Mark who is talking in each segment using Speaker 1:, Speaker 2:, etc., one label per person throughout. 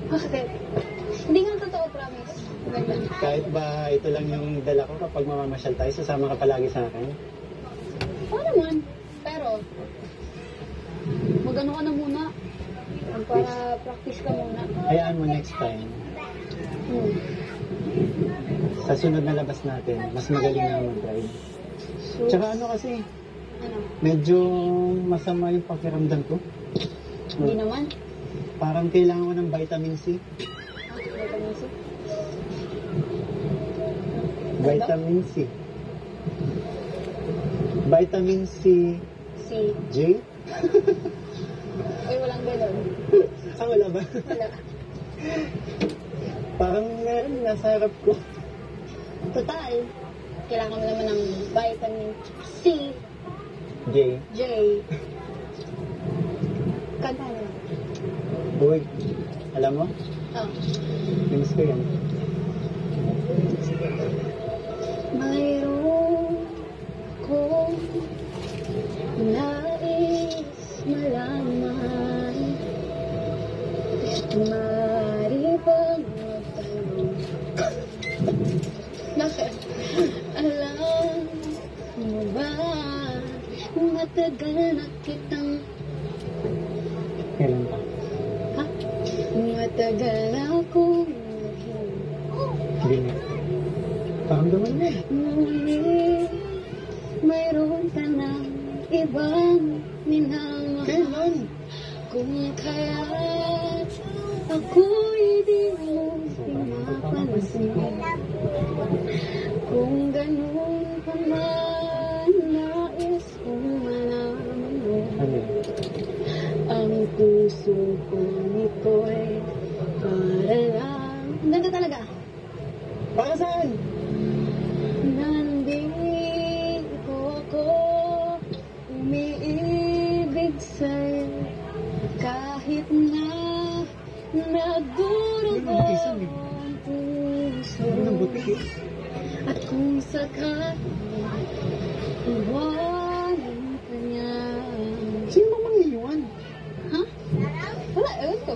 Speaker 1: Bakit? Hindi nga totoo, promise. Ganda.
Speaker 2: Kahit ba ito lang yung dala ko kapag mamamasyal tayo, sasama ka palagi sa akin.
Speaker 1: Oo naman. Pero, mag-ano ka na muna. Magpa-practice ka muna.
Speaker 2: Hayaan mo next time. Sa sunod na labas natin, mas magaling na ako mag-drive. Tsaka ano kasi,
Speaker 1: Ano?
Speaker 2: medyo masama yung pakiramdam ko.
Speaker 1: Hindi naman.
Speaker 2: Parang kailangan ko ng vitamin C.
Speaker 1: Vitamin C.
Speaker 2: Vitamin C. Vitamin C.
Speaker 1: C.
Speaker 2: J?
Speaker 1: Ay, walang ganun.
Speaker 2: Wala ba?
Speaker 1: Wala.
Speaker 2: Parang meron, nasa harap ko.
Speaker 1: Total. Kailangan mo naman ng vitamin C.
Speaker 2: J.
Speaker 1: J. Kanta na lang.
Speaker 2: Uy, alam mo?
Speaker 1: Oh.
Speaker 2: Miss ko yan.
Speaker 1: Mayroon kong nais malaman. Mari bang magtanong? Bakit? Alam mo ba matagal na kitang
Speaker 2: Kailan pa?
Speaker 1: ha? Matagal na akong
Speaker 2: Hindi na. Parang gaman mo.
Speaker 1: ngunit mayroon ka ng ibang minamahal.
Speaker 2: Kailan?
Speaker 1: Kung kaya ako'y di mo pinapansin. Kung ganun ka man, nais kong malaman mo.
Speaker 2: Ano yun?
Speaker 1: Ang puso ko nito'y para lang. Ganda talaga.
Speaker 2: Para saan?
Speaker 1: Nandito ako, umiibig sa'yo, kahit na nagdurugo ang puso.
Speaker 2: Ano nang butik eh?
Speaker 1: At kung sakali, iwanan ka niya.
Speaker 2: Sino ba mangiiwan?
Speaker 1: Ha? Wala, ewan ko.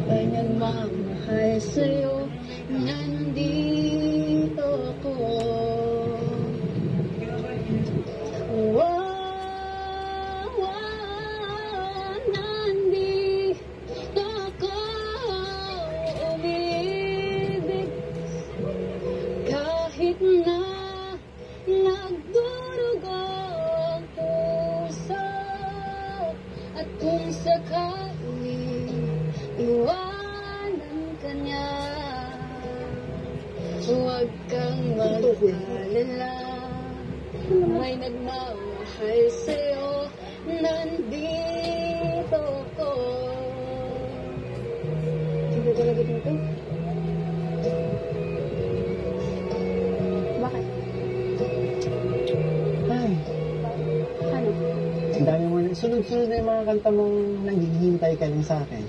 Speaker 1: Kanyang mamahal sa'yo, na nandito ako. Nandito ako, umibig, kahit na nagdurugo ang puso. At kung sakali, iwanan ka niya, huwag kang mag-alala. May nagmamahal sa'yo, nandito ko. Hindi talaga dito? Bakit?
Speaker 2: Ay,
Speaker 1: Ano?
Speaker 2: ang dami mo na. Sunod-sunod na yung mga kanta mong naghihintay ka lang sa akin.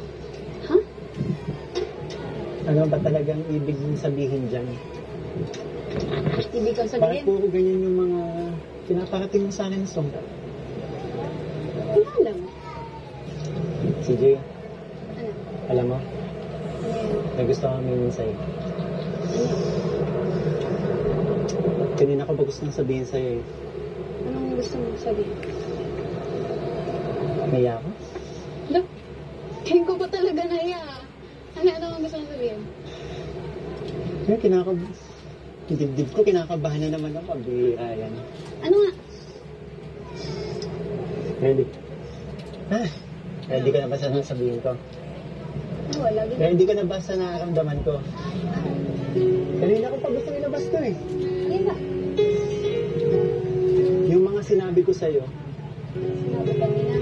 Speaker 1: Ha?
Speaker 2: Ano ba talagang ibig mong sabihin dyan?
Speaker 1: Ibig kang
Speaker 2: Bakit
Speaker 1: sabihin?
Speaker 2: puro ganyan yung mga pinaparating mo sa akin song?
Speaker 1: Wala lang.
Speaker 2: Si Jay,
Speaker 1: Ano?
Speaker 2: alam mo,
Speaker 1: Ano yan?
Speaker 2: may gusto kang aminin sa'yo.
Speaker 1: Ano?
Speaker 2: Kanina ko ba gusto nang sabihin sa'yo eh.
Speaker 1: Anong gusto mong sabihin?
Speaker 2: Naiya ako?
Speaker 1: Look, tingin ko ba talaga naiya? Ano ang gusto mong sabihin?
Speaker 2: Yung dibdib ko, kinakabahan na naman ako. Bihira yan.
Speaker 1: Ano nga?
Speaker 2: Ready? Ready ka na ba sa sabihin ko?
Speaker 1: Wala, ganun.
Speaker 2: Ready ka na ba sa nararamdaman ko? Kanina ko pa gusto ilabas to eh.
Speaker 1: Ayun ba?
Speaker 2: Yung mga sinabi ko sa'yo,
Speaker 1: Sinabi kanina.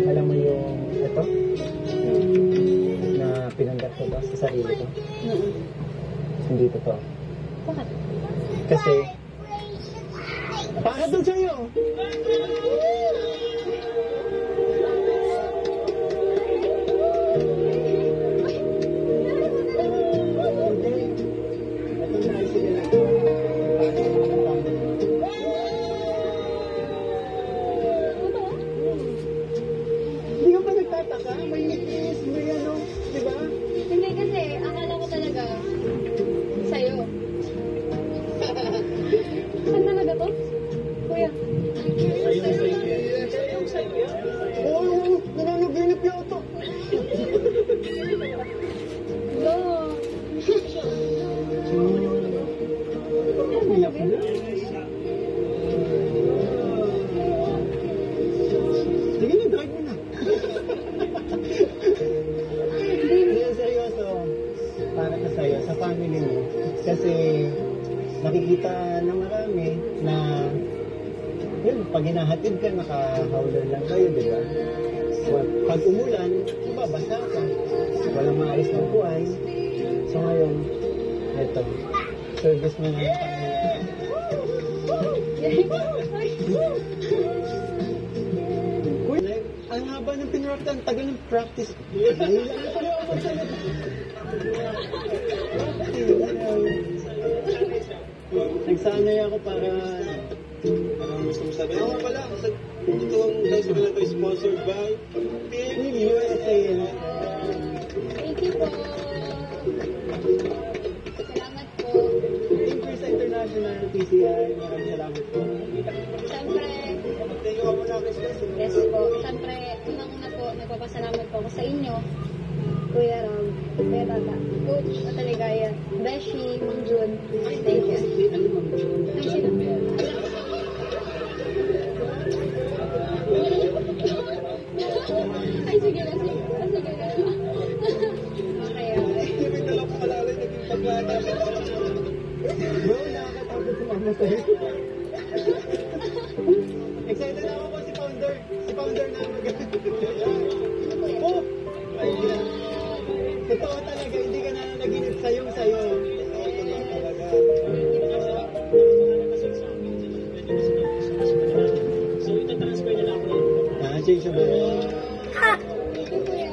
Speaker 2: alam mo yung ito, na pinanggap ko ba sa sarili ko? Hindi totoo.
Speaker 1: Bakit?
Speaker 2: Kasi, para doon sa'yo! Hindi ka pa nagtataka? May ngipis, may ano, Kasi nakikita ng marami na yun, pag hinahatid ka, naka-howler lang kayo, di ba? So, pag umulan, mababasa ka. Walang maalis ng buhay. So ngayon, eto, service mo na Uy, ang haba ng pinractan, tagal ng practice. Nagsanay ako para
Speaker 3: gusto mo sabihin, ako pala, itong guys na ito sponsored by
Speaker 2: Team USA.
Speaker 1: Thank you po. Salamat po.
Speaker 2: Team First International, PCI, maraming salamat po.
Speaker 1: Siyempre,
Speaker 3: thank you ako na Christmas.
Speaker 1: yes po. Siyempre, unang-una po, nagpapasalamat po ako sa inyo. Kuya Rob, Kuya Tata, Coach Ataligaya, Beshi, Mang Jun. Thank you. Ay, sino? Ay, sige na, sige na. Sige na. Okay, okay.
Speaker 3: Hindi na lang pakalala naging paglata.
Speaker 2: Bro, nakakatakot sumama sa'yo. Excited na ako po si Founder. Si Founder na Oh! Ayun. Totoo talaga, hindi ka na naginip sa'yo.
Speaker 3: So, itatransfer nila ako.
Speaker 2: Change ba?
Speaker 1: Thank you, Kuya.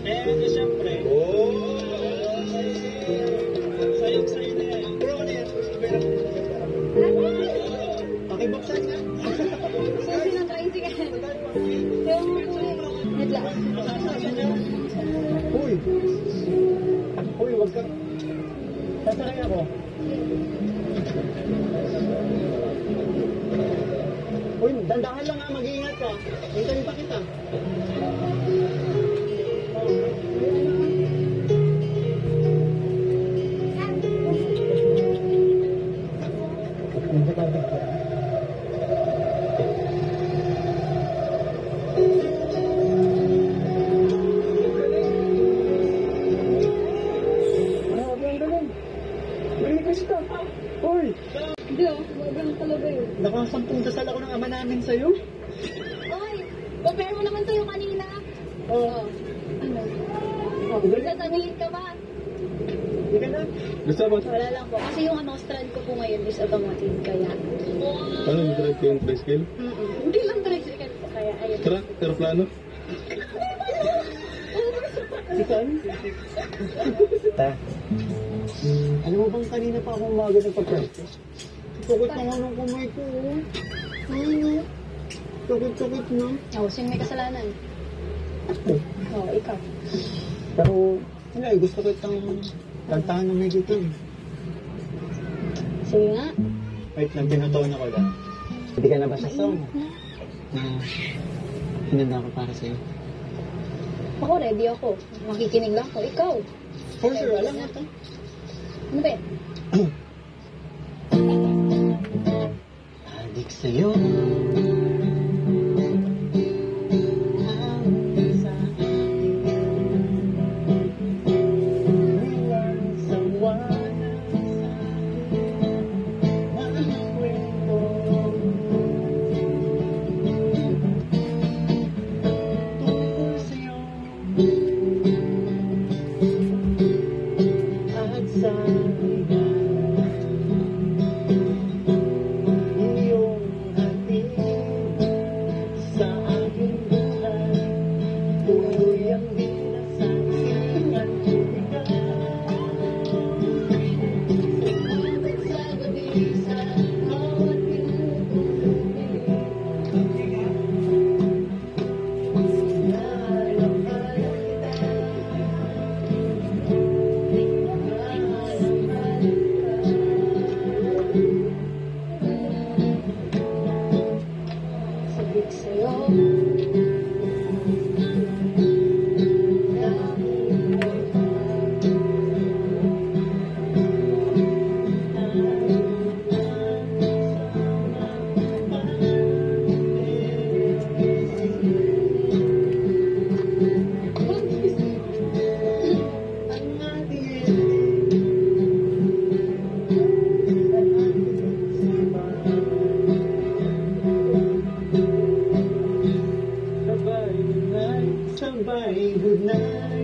Speaker 3: Eh, siyempre. Sayang na yan. Bro, ano yan?
Speaker 2: Pakibuksan nga.
Speaker 1: Susi ng tricycle. Yung, wait lang.
Speaker 2: Uy! Uy, wag ka. Sasakay ako. Uy, dandahan lang ha, mag-iingat ka. Hintayin pa kita. Hindi ka ba? Uy!
Speaker 1: Hindi oh, bagang talaga yun.
Speaker 2: Nakasampung dasal ako ng ama namin sa'yo.
Speaker 1: Oy, compare mo naman sa'yo kanina.
Speaker 2: Oo.
Speaker 1: Ano?
Speaker 2: Galing.
Speaker 1: Sasabihin ka ba?
Speaker 2: Hindi ka na.
Speaker 3: Gusto mo?
Speaker 1: Wala lang po. Kasi yung strand ko po ngayon is automotive. Kaya,
Speaker 3: Ano, mag-drive ko yung tricycle?
Speaker 1: hindi lang tricycle po. Kaya, ayun.
Speaker 3: Truck, aeroplano?
Speaker 2: Sikan? Ta. Alam mo bang kanina pa ako umaga nagpa-practice? Tukot na nga ng kamay ko. Tukot na.
Speaker 1: Oh, sino may kasalanan? Oh, ikaw.
Speaker 2: Pero, wala eh, gusto ko itang kantahan ng medyo ito.
Speaker 1: Sige nga.
Speaker 2: Wait lang, tinutuon ako lang. Hindi ka na ba sa song? Hinanda ako para sa'yo.
Speaker 1: Ako, ready ako. Makikinig lang ako. Ikaw.
Speaker 2: For sure, alam mo ito.
Speaker 1: Ano ba yun?
Speaker 2: Adik sa'yo. sabay, good night.